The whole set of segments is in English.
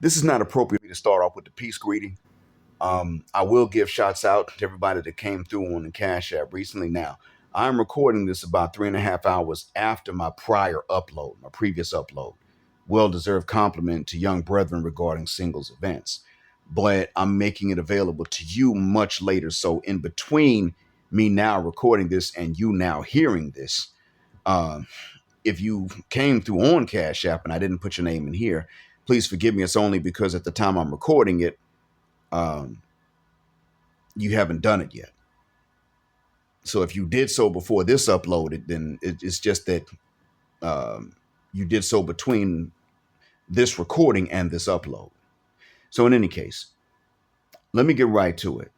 This is not appropriate to start off with the peace greeting. I will give shouts out to everybody that came through on the Cash App recently. Now, I'm recording this about 3.5 hours after my prior upload, my previous upload. Well deserved compliment to young brethren regarding singles events. But I'm making it available to you much later. So, in between me now recording this and you now hearing this, uh, if you came through on Cash App and I didn't put your name in here, please forgive me. It's only because at the time I'm recording it, um, you haven't done it yet. So if you did so before this uploaded, then it's just that you did so between this recording and this upload. So in any case, let me get right to it.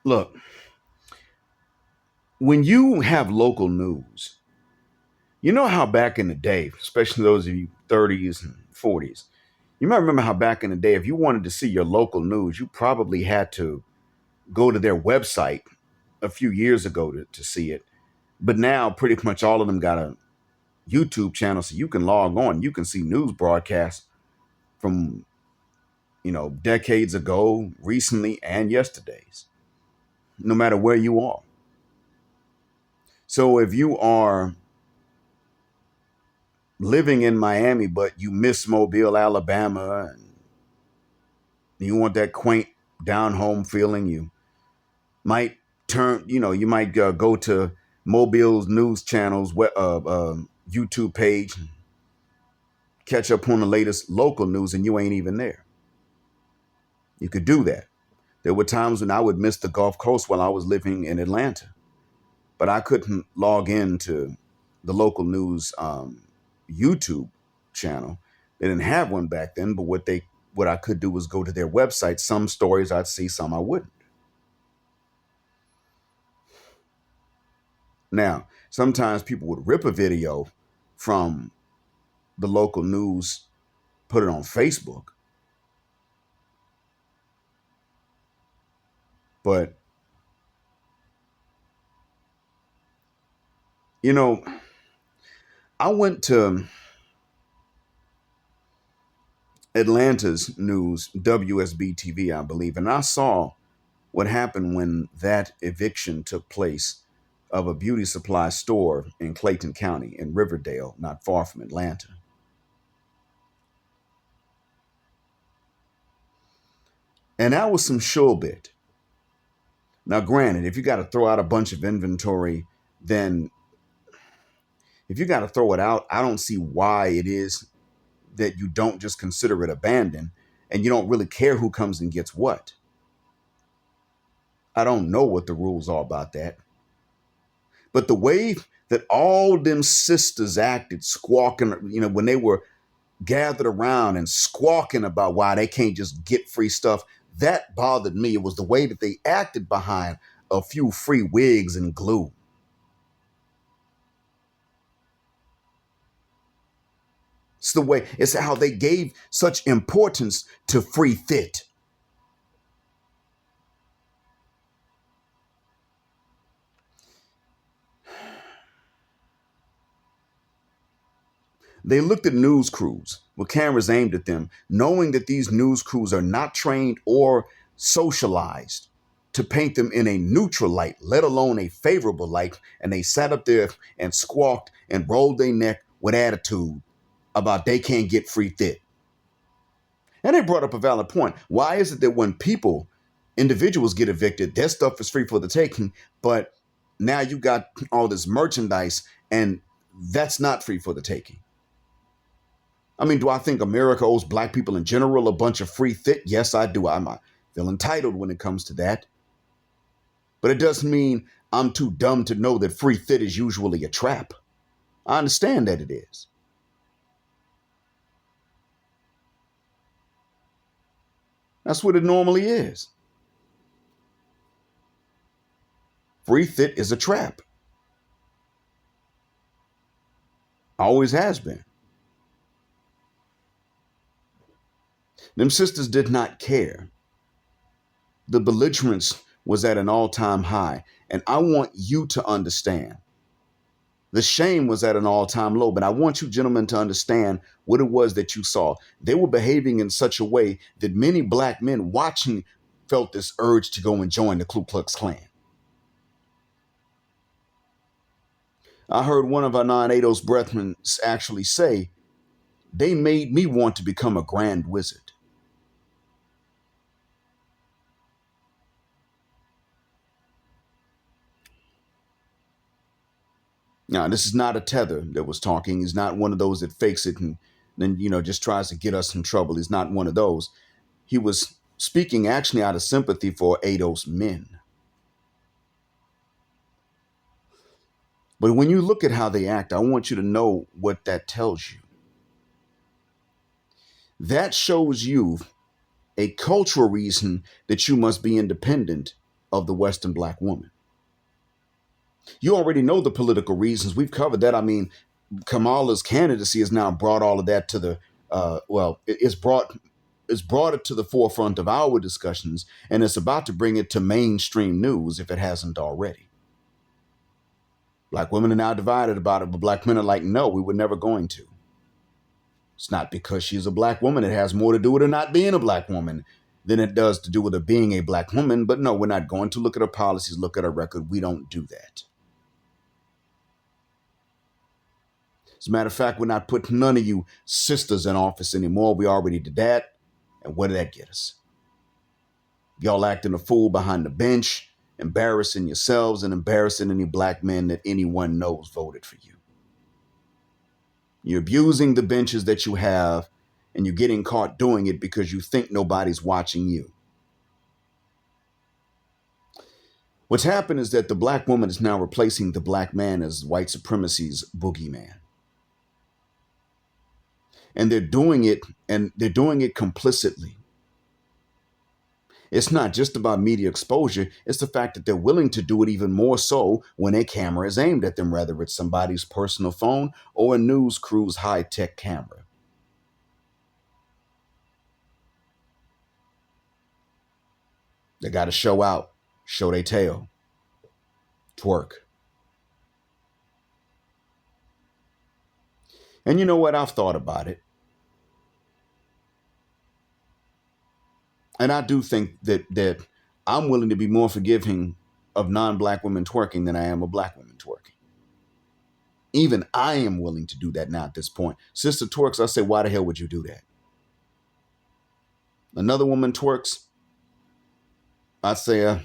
Look, when you have local news, you know how back in the day, especially those of you 30s and 40s, you might remember how back in the day, if you wanted to see your local news, you probably had to go to their website a few years ago to see it. But now pretty much all of them got a YouTube channel, so you can log on. You can see news broadcasts from, decades ago, recently, and yesterday's, no matter where you are. So if you are living in Miami, but you miss Mobile, Alabama, and you want that quaint down home feeling, you might you might go to Mobile's news channel's YouTube page, and catch up on the latest local news, and you ain't even there. You could do that. There were times when I would miss the Gulf Coast while I was living in Atlanta, but I couldn't log into the local news YouTube channel. They didn't have one back then, but what I could do was go to their website. Some stories I'd see, some I wouldn't. Now, sometimes people would rip a video from the local news, put it on Facebook. But, I went to Atlanta's news, WSB TV, I believe, and I saw what happened when that eviction took place of a beauty supply store in Clayton County in Riverdale, not far from Atlanta. And that was some sure bit. Now, granted, if you got to throw out a bunch of inventory, then if you got to throw it out, I don't see why it is that you don't just consider it abandoned and you don't really care who comes and gets what. I don't know what the rules are about that. But the way that all them sisters acted, squawking, when they were gathered around and squawking about why they can't just get free stuff, that bothered me. It was the way that they acted behind a few free wigs and glue. It's how they gave such importance to free Thit. They looked at news crews with cameras aimed at them, knowing that these news crews are not trained or socialized to paint them in a neutral light, let alone a favorable light. And they sat up there and squawked and rolled their neck with attitude about they can't get free Thit. And they brought up a valid point. Why is it that when individuals get evicted, their stuff is free for the taking, but now you got all this merchandise and that's not free for the taking? I mean, do I think America owes black people in general a bunch of free Thit? Yes, I do. I feel entitled when it comes to that. But it doesn't mean I'm too dumb to know that free Thit is usually a trap. I understand that it is. That's what it normally is. Free Thit is a trap. Always has been. Them sisters did not care. The belligerents was at an all-time high. And I want you to understand the shame was at an all-time low. But I want you gentlemen to understand what it was that you saw. They were behaving in such a way that many black men watching felt this urge to go and join the Ku Klux Klan. I heard one of our non-ADOS brethren actually say, they made me want to become a grand wizard. Now, this is not a tether that was talking. He's not one of those that fakes it and then, just tries to get us in trouble. He's not one of those. He was speaking actually out of sympathy for ADOS men. But when you look at how they act, I want you to know what that tells you. That shows you a cultural reason that you must be independent of the Western black woman. You already know the political reasons. We've covered that. I mean, Kamala's candidacy has now brought all of that to the, it's brought it to the forefront of our discussions, and it's about to bring it to mainstream news if it hasn't already. Black women are now divided about it, but black men are like, no, we were never going to. It's not because she's a black woman. It has more to do with her not being a black woman than it does to do with her being a black woman. But no, we're not going to look at her policies, look at her record. We don't do that. As a matter of fact, we're not putting none of you sisters in office anymore. We already did that. And what did that get us? Y'all acting a fool behind the bench, embarrassing yourselves and embarrassing any black men that anyone knows voted for you. You're abusing the benches that you have, and you're getting caught doing it because you think nobody's watching you. What's happened is that the black woman is now replacing the black man as white supremacy's boogeyman. And they're doing it complicitly. It's not just about media exposure. It's the fact that they're willing to do it even more so when a camera is aimed at them, whether it's somebody's personal phone or a news crew's high-tech camera. They got to show out, show their tail, twerk. And you know what? I've thought about it. And I do think that I'm willing to be more forgiving of non-black women twerking than I am of black women twerking. Even I am willing to do that now at this point. Sister twerks, I say, why the hell would you do that? Another woman twerks, I'd say,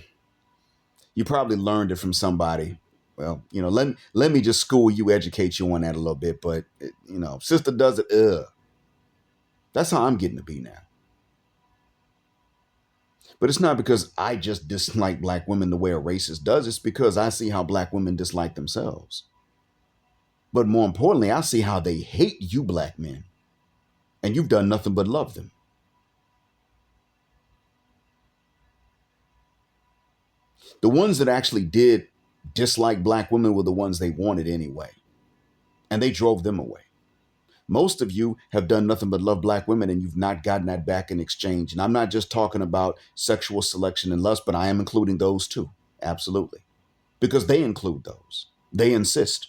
you probably learned it from somebody. Well, let me just school you, educate you on that a little bit. But, sister does it, That's how I'm getting to be now. But it's not because I just dislike black women the way a racist does. It's because I see how black women dislike themselves. But more importantly, I see how they hate you black men. And you've done nothing but love them. The ones that actually did dislike black women were the ones they wanted anyway. And they drove them away. Most of you have done nothing but love black women, and you've not gotten that back in exchange. And I'm not just talking about sexual selection and lust, but I am including those too. Absolutely. Because they include those. They insist.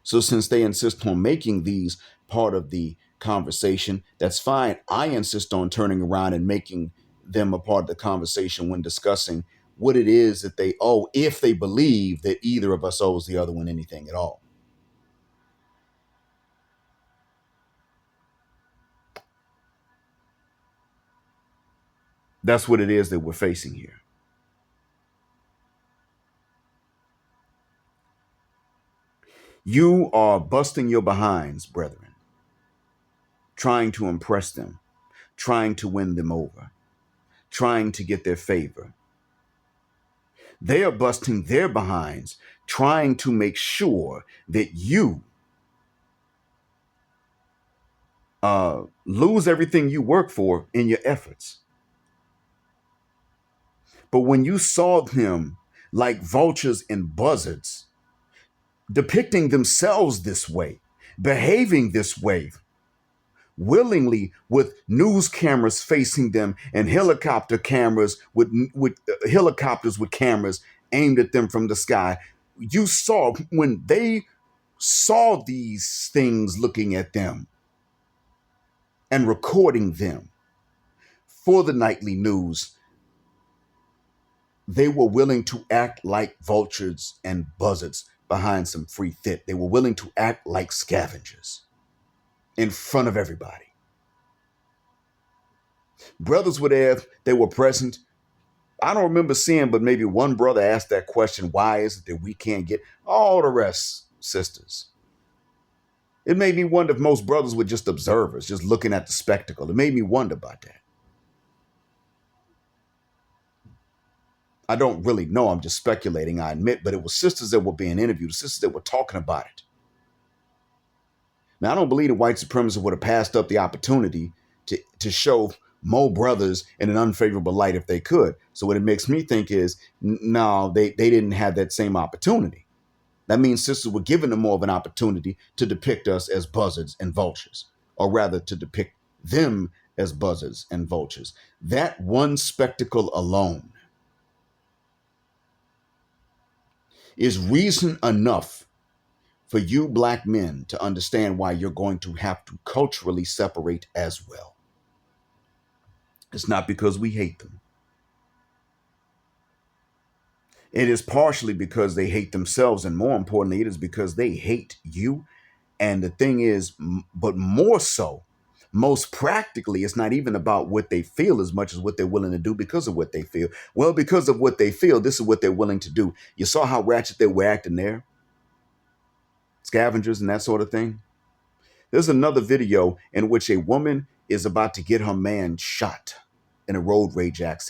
So since they insist on making these part of the conversation, that's fine. I insist on turning around and making them a part of the conversation when discussing what it is that they owe, if they believe that either of us owes the other one anything at all. That's what it is that we're facing here. You are busting your behinds, brethren, trying to impress them, trying to win them over, trying to get their favor. They are busting their behinds, trying to make sure that you lose everything you work for in your efforts. But when you saw them like vultures and buzzards, depicting themselves this way, behaving this way, willingly, with news cameras facing them and helicopter cameras with helicopters with cameras aimed at them from the sky. You saw when they saw these things looking at them and recording them for the nightly news, they were willing to act like vultures and buzzards behind some free Thit. They were willing to act like scavengers in front of everybody. Brothers were there, they were present. I don't remember seeing, but maybe one brother asked that question, why is it that we can't get all the rest, sisters? It made me wonder if most brothers were just observers, just looking at the spectacle. It made me wonder about that. I don't really know, I'm just speculating, I admit, but it was sisters that were being interviewed, sisters that were talking about it. Now, I don't believe the white supremacists would have passed up the opportunity to show more brothers in an unfavorable light if they could. So what it makes me think is, no, they didn't have that same opportunity. That means sisters were given them more of an opportunity to depict us as buzzards and vultures, or rather to depict them as buzzards and vultures. That one spectacle alone is reason enough for you black men to understand why you're going to have to culturally separate as well. It's not because we hate them. It is partially because they hate themselves, and more importantly, it is because they hate you. And the thing is, but more so, most practically, it's not even about what they feel as much as what they're willing to do because of what they feel. Well, because of what they feel, this is what they're willing to do. You saw how ratchet they were acting there? Scavengers and that sort of thing. There's another video in which a woman is about to get her man shot in a road rage argument.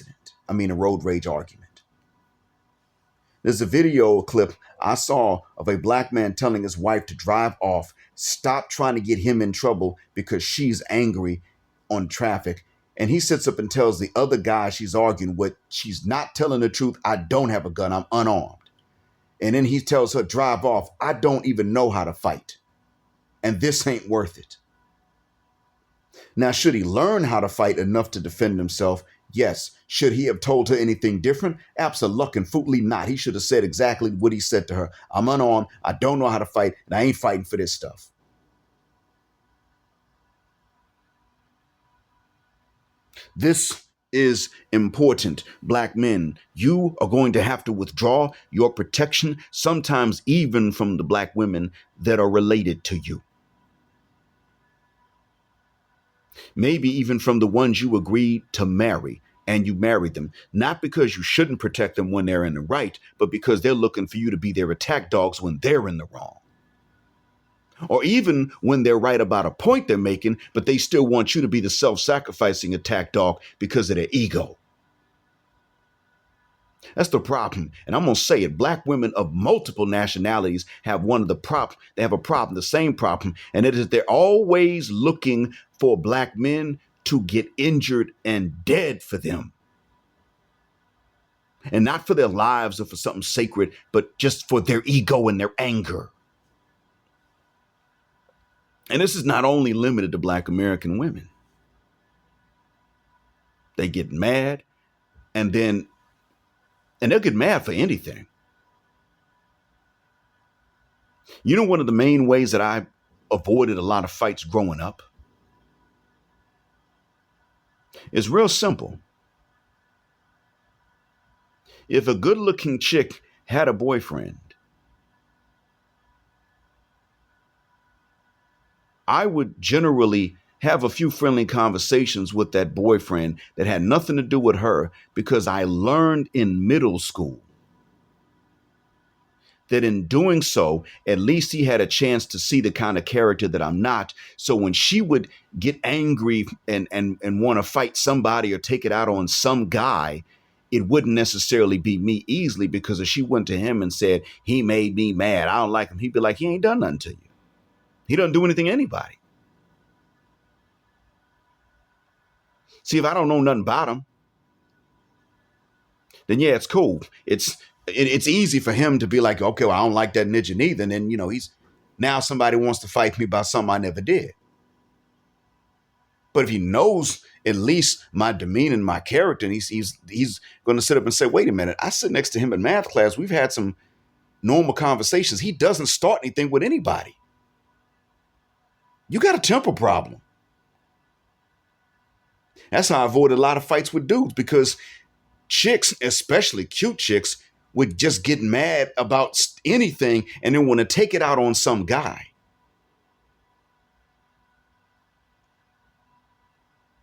There's a video clip I saw of a black man telling his wife to drive off, stop trying to get him in trouble because she's angry on traffic. And he sits up and tells the other guy she's arguing with, she's not telling the truth. I don't have a gun. I'm unarmed. And then he tells her, drive off. I don't even know how to fight. And this ain't worth it. Now, should he learn how to fight enough to defend himself? Yes. Should he have told her anything different? Absolutely not. He should have said exactly what he said to her. I'm unarmed. I don't know how to fight, and I ain't fighting for this stuff. This is important. Black men, you are going to have to withdraw your protection, sometimes even from the black women that are related to you. Maybe even from the ones you agreed to marry, and you married them, not because you shouldn't protect them when they're in the right, but because they're looking for you to be their attack dogs when they're in the wrong. Or even when they're right about a point they're making, but they still want you to be the self-sacrificing attack dog because of their ego. That's the problem. And I'm going to say it. Black women of multiple nationalities have they have a problem, the same problem. And it is they're always looking for black men to get injured and dead for them. And not for their lives or for something sacred, but just for their ego and their anger. And this is not only limited to Black American women. They get mad and they'll get mad for anything. You know, one of the main ways that I avoided a lot of fights growing up is real simple. If a good-looking chick had a boyfriend, I would generally have a few friendly conversations with that boyfriend that had nothing to do with her, because I learned in middle school that in doing so, at least he had a chance to see the kind of character that I'm not. So when she would get angry and want to fight somebody or take it out on some guy, it wouldn't necessarily be me easily, because if she went to him and said, he made me mad, I don't like him, he'd be like, he ain't done nothing to you. He doesn't do anything to anybody. See, if I don't know nothing about him, then yeah, it's cool. It's easy for him to be like, okay, well, I don't like that ninja neither. And then, he's now somebody wants to fight me about something I never did. But if he knows at least my demeanor and my character, and he's going to sit up and say, wait a minute, I sit next to him in math class. We've had some normal conversations. He doesn't start anything with anybody. You got a temper problem. That's how I avoided a lot of fights with dudes, because chicks, especially cute chicks, would just get mad about anything and then want to take it out on some guy.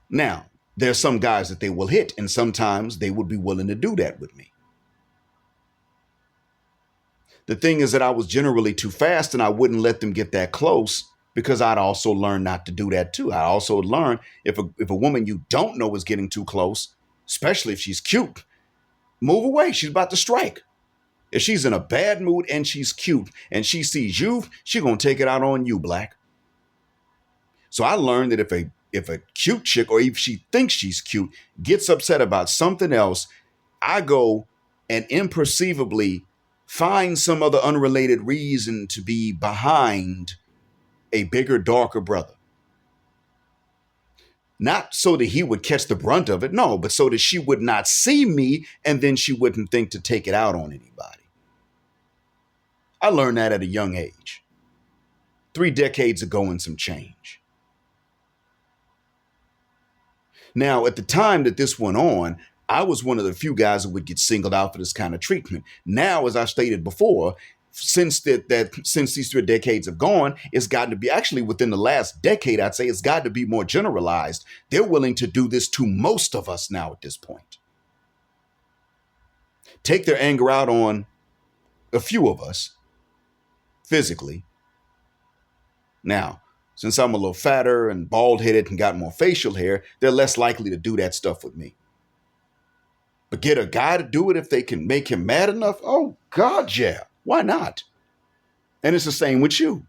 Now, there's some guys that they will hit, and sometimes they would be willing to do that with me. The thing is that I was generally too fast, and I wouldn't let them get that close, because I'd also learned not to do that too. I also learned if a woman you don't know is getting too close, especially if she's cute, move away. She's about to strike. If she's in a bad mood and she's cute and she sees you, she's going to take it out on you, Black. So I learned that if a cute chick, or if she thinks she's cute, gets upset about something else, I go and imperceivably find some other unrelated reason to be behind a bigger, darker brother. Not so that he would catch the brunt of it, no, but so that she would not see me and then she wouldn't think to take it out on anybody. I learned that at a young age, 3 decades ago and some change. Now, at the time that this went on, I was one of the few guys who would get singled out for this kind of treatment. Now, as I stated before, since these 3 decades have gone, it's gotten to be, actually within the last decade, I'd say it's got to be more generalized. They're willing to do this to most of us now at this point. Take their anger out on a few of us physically. Now, since I'm a little fatter and bald-headed and got more facial hair, they're less likely to do that stuff with me. But get a guy to do it if they can make him mad enough? Oh, God, yeah. Why not? And it's the same with you.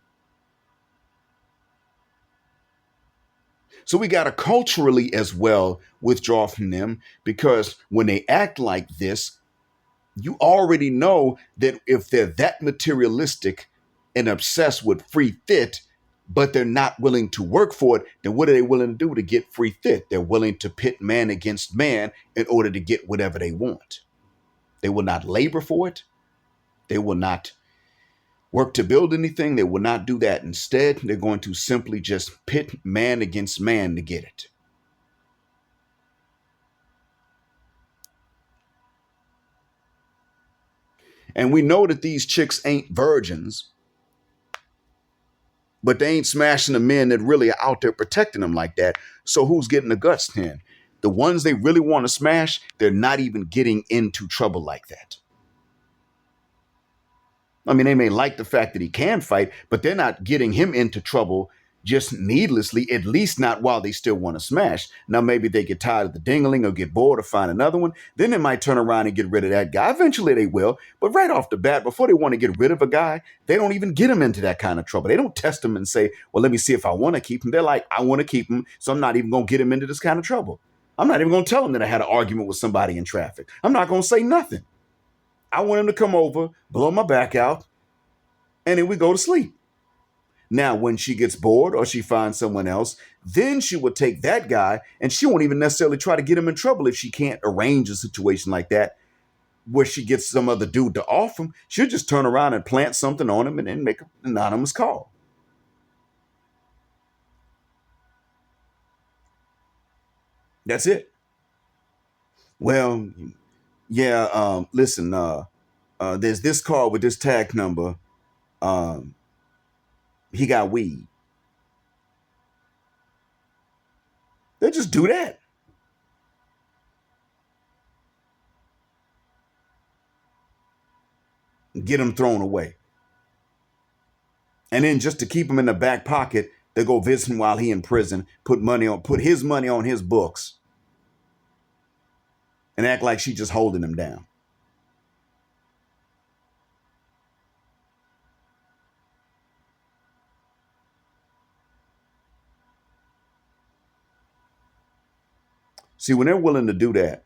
So we got to culturally as well withdraw from them, because when they act like this, you already know that if they're that materialistic and obsessed with free Thit, but they're not willing to work for it, then what are they willing to do to get free Thit? They're willing to pit man against man in order to get whatever they want. They will not labor for it. They will not work to build anything. They will not do that. Instead, they're going to simply just pit man against man to get it. And we know that these chicks ain't virgins, but they ain't smashing the men that really are out there protecting them like that. So who's getting the guts then? The ones they really want to smash, they're not even getting into trouble like that. I mean, they may like the fact that he can fight, but they're not getting him into trouble just needlessly, at least not while they still want to smash. Now, maybe they get tired of the dingling or get bored or find another one. Then they might turn around and get rid of that guy. Eventually they will. But right off the bat, before they want to get rid of a guy, they don't even get him into that kind of trouble. They don't test him and say, well, let me see if I want to keep him. They're like, I want to keep him, so I'm not even going to get him into this kind of trouble. I'm not even going to tell him that I had an argument with somebody in traffic. I'm not going to say nothing. I want him to come over, blow my back out, and then we go to sleep. Now, when she gets bored or she finds someone else, then she will take that guy, and she won't even necessarily try to get him in trouble if she can't arrange a situation like that where she gets some other dude to off him. She'll just turn around and plant something on him and then make an anonymous call. That's it. Well, yeah, listen, there's this call with this tag number. He got weed. They just do that. Get him thrown away. And then just to keep him in the back pocket, they go visit him while he in prison, put his money on his books, and act like she just holding him down. See, when they're willing to do that,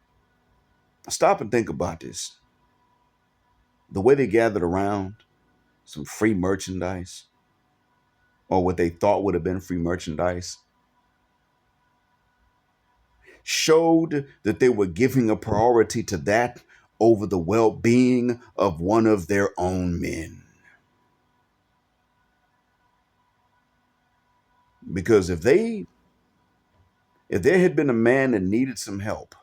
stop and think about this. The way they gathered around some free merchandise, or what they thought would have been free merchandise, showed that they were giving a priority to that over the well-being of one of their own men. Because if there had been a man that needed some help,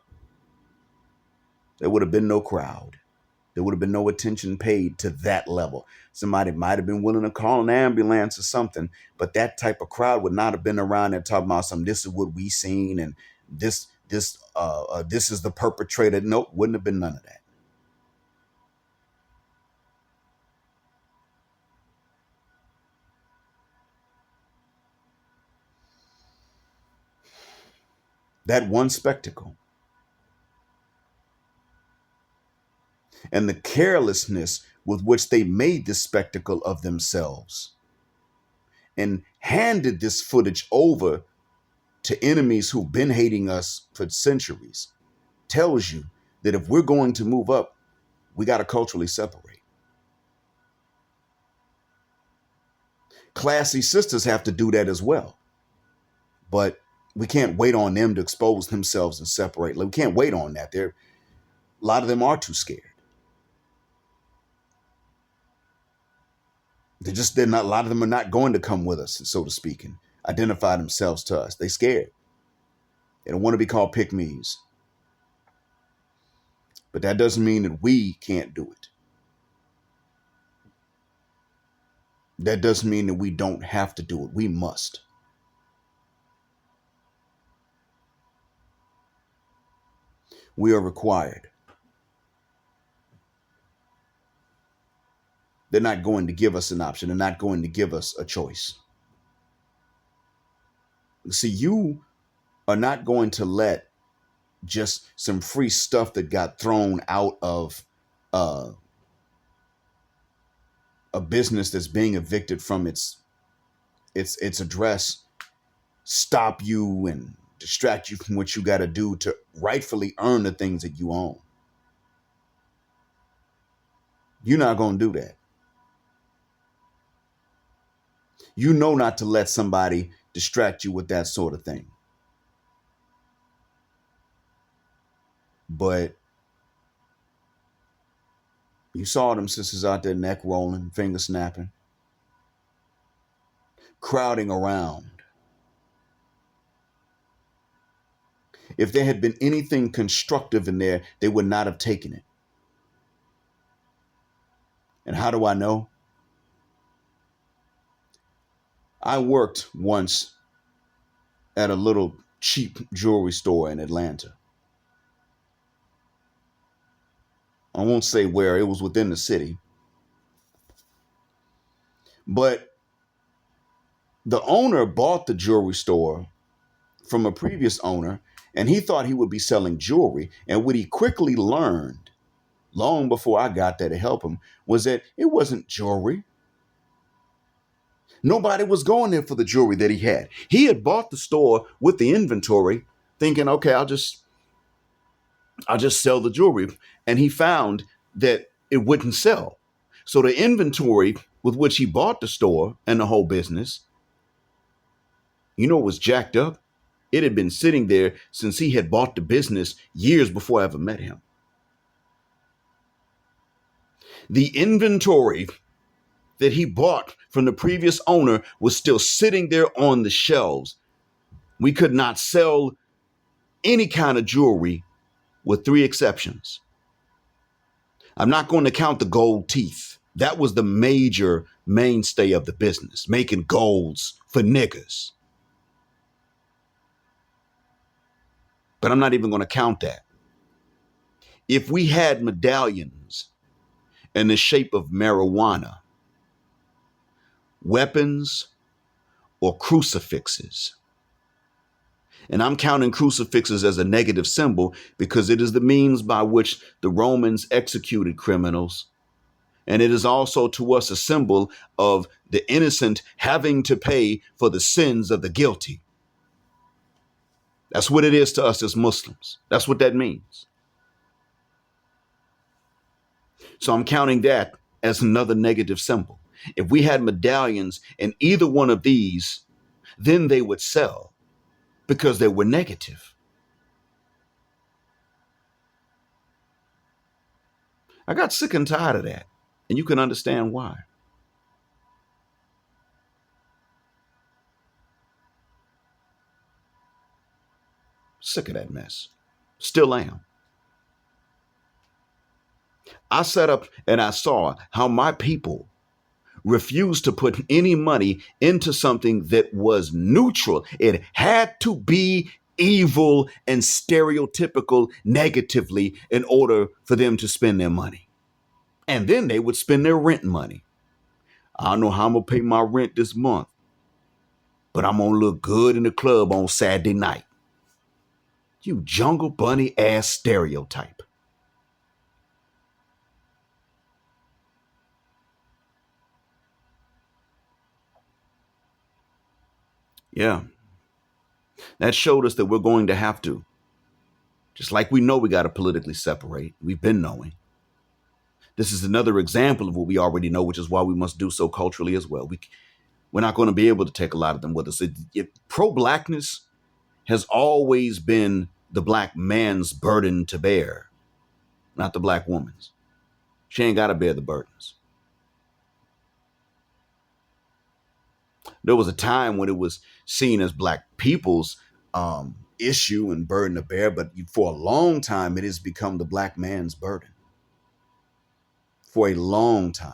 there would have been no crowd. There would have been no attention paid to that level. Somebody might have been willing to call an ambulance or something, but that type of crowd would not have been around there talking about some, this is what we seen and this is the perpetrator. Nope, wouldn't have been none of that. That one spectacle and the carelessness with which they made this spectacle of themselves and handed this footage over to enemies who've been hating us for centuries tells you that if we're going to move up, we got to culturally separate. Classy sisters have to do that as well. But we can't wait on them to expose themselves and separate. Like, we can't wait on that. A lot of them are too scared. A lot of them are not going to come with us, so to speak, and identify themselves to us. They scared. They don't want to be called pick-me's. But that doesn't mean that we can't do it. That doesn't mean that we don't have to do it. We must. We are required. They're not going to give us an option. They're not going to give us a choice. See, you are not going to let just some free stuff that got thrown out of a business that's being evicted from its address stop you and distract you from what you got to do to rightfully earn the things that you own. You're not going to do that. You know not to let somebody distract you with that sort of thing. But you saw them sisters out there neck rolling, finger snapping, crowding around. If there had been anything constructive in there, they would not have taken it. And how do I know? I worked once at a little cheap jewelry store in Atlanta. I won't say where, it was within the city. But the owner bought the jewelry store from a previous owner, and he thought he would be selling jewelry. And what he quickly learned, long before I got there to help him, was that it wasn't jewelry. Nobody was going there for the jewelry that he had. He had bought the store with the inventory, thinking, okay, I'll just sell the jewelry. And he found that it wouldn't sell. So the inventory with which he bought the store and the whole business, was jacked up. It had been sitting there since he had bought the business years before I ever met him. The inventory that he bought from the previous owner was still sitting there on the shelves. We could not sell any kind of jewelry with 3 exceptions. I'm not going to count the gold teeth. That was the major mainstay of the business, making golds for niggas. But I'm not even going to count that. If we had medallions in the shape of marijuana, weapons, or crucifixes, and I'm counting crucifixes as a negative symbol because it is the means by which the Romans executed criminals. And it is also to us a symbol of the innocent having to pay for the sins of the guilty. That's what it is to us as Muslims. That's what that means. So I'm counting that as another negative symbol. If we had medallions in either one of these, then they would sell because they were negative. I got sick and tired of that. And you can understand why. Sick of that mess. Still am. I sat up and I saw how my people refused to put any money into something that was neutral. It had to be evil and stereotypical negatively in order for them to spend their money. And then they would spend their rent money. I don't know how I'm going to pay my rent this month, but I'm going to look good in the club on Saturday night. You jungle bunny ass stereotype. Yeah. That showed us that we're going to have to. Just like we know we got to politically separate. We've been knowing. This is another example of what we already know, which is why we must do so culturally as well. We're not going to be able to take a lot of them with us. Pro-blackness has always been the black man's burden to bear, not the black woman's. She ain't got to bear the burdens. There was a time when it was seen as black people's issue and burden to bear, but for a long time, it has become the black man's burden. For a long time.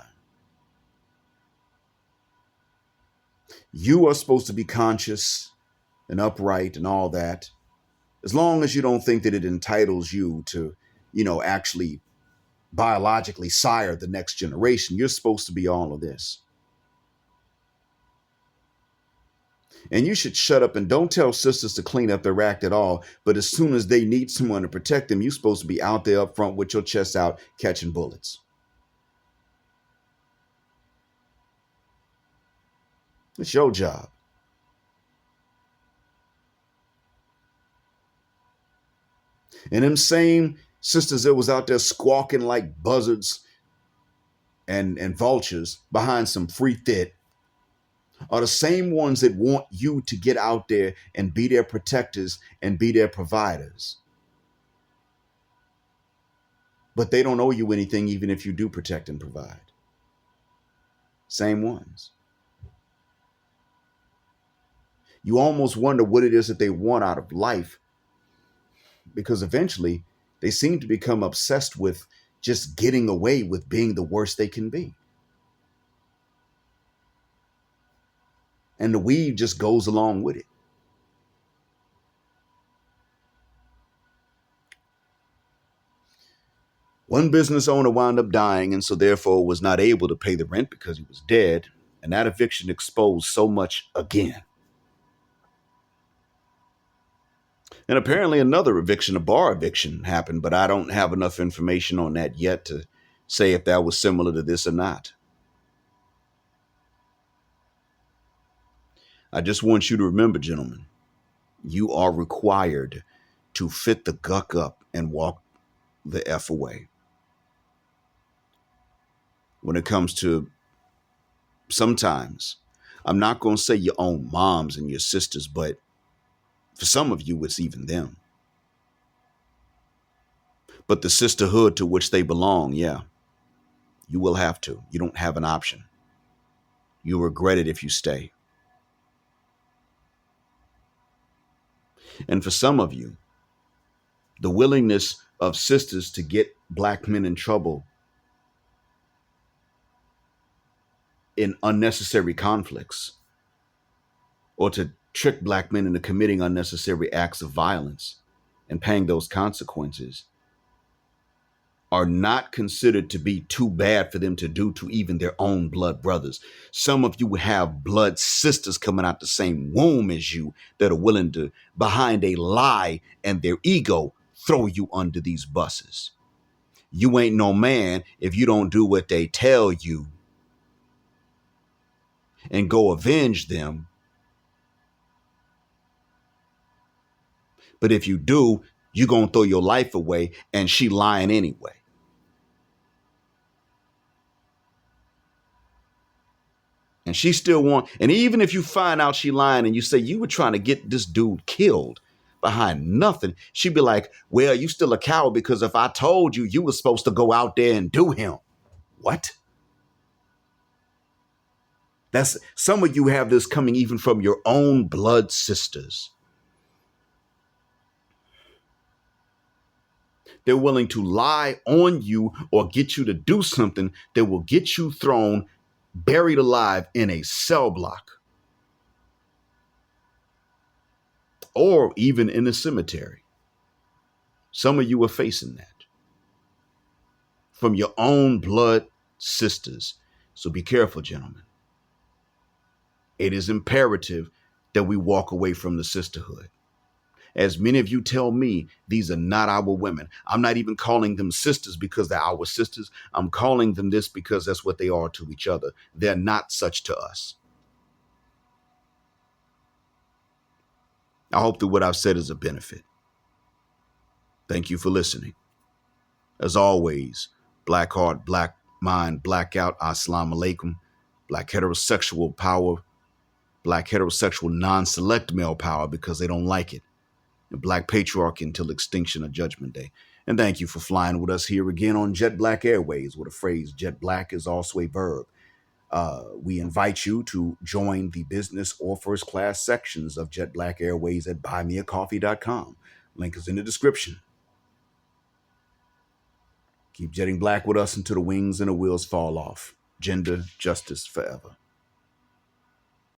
You are supposed to be conscious and upright and all that, as long as you don't think that it entitles you to, actually biologically sire the next generation. You're supposed to be all of this. And you should shut up and don't tell sisters to clean up their act at all. But as soon as they need someone to protect them, you're supposed to be out there up front with your chest out catching bullets. It's your job. And them same sisters that was out there squawking like buzzards and vultures behind some Freeth Thit are the same ones that want you to get out there and be their protectors and be their providers. But they don't owe you anything even if you do protect and provide. Same ones. You almost wonder what it is that they want out of life, because eventually they seem to become obsessed with just getting away with being the worst they can be. And the weave just goes along with it. One business owner wound up dying, and so therefore was not able to pay the rent because he was dead. And that eviction exposed so much again. And apparently another eviction, a bar eviction, happened, but I don't have enough information on that yet to say if that was similar to this or not. I just want you to remember, gentlemen, you are required to fit the guck up and walk the F away. When it comes to sometimes, I'm not going to say your own moms and your sisters, but for some of you, it's even them. But the sisterhood to which they belong, yeah, you will have to. You don't have an option. You'll regret it if you stay. And for some of you, the willingness of sisters to get black men in trouble in unnecessary conflicts, or to trick black men into committing unnecessary acts of violence and paying those consequences, are not considered to be too bad for them to do to even their own blood brothers. Some of you have blood sisters coming out the same womb as you that are willing to, behind a lie and their ego, throw you under these buses. You ain't no man if you don't do what they tell you and go avenge them. But if you do, you're going to throw your life away, and she lying anyway. And she still and even if you find out she lying and you say you were trying to get this dude killed, behind nothing. She'd be like, well, you still a coward because if I told you, you were supposed to go out there and do him. What? That's some of you have this coming even from your own blood sisters. They're willing to lie on you or get you to do something that will get you thrown, buried alive in a cell block or even in a cemetery. Some of you are facing that from your own blood sisters. So be careful, gentlemen. It is imperative that we walk away from the sisterhood. As many of you tell me, these are not our women. I'm not even calling them sisters because they're our sisters. I'm calling them this because that's what they are to each other. They're not such to us. I hope that what I've said is a benefit. Thank you for listening. As always, black heart, black mind, blackout, assalamu alaikum, black heterosexual power, black heterosexual non-select male power because they don't like it. And black patriarchy until extinction of Judgment Day. And thank you for flying with us here again on Jet Black Airways, where the phrase jet black is also a verb. We invite you to join the business or first class sections of Jet Black Airways at buymeacoffee.com. Link is in the description. Keep jetting black with us until the wings and the wheels fall off. Gender justice forever.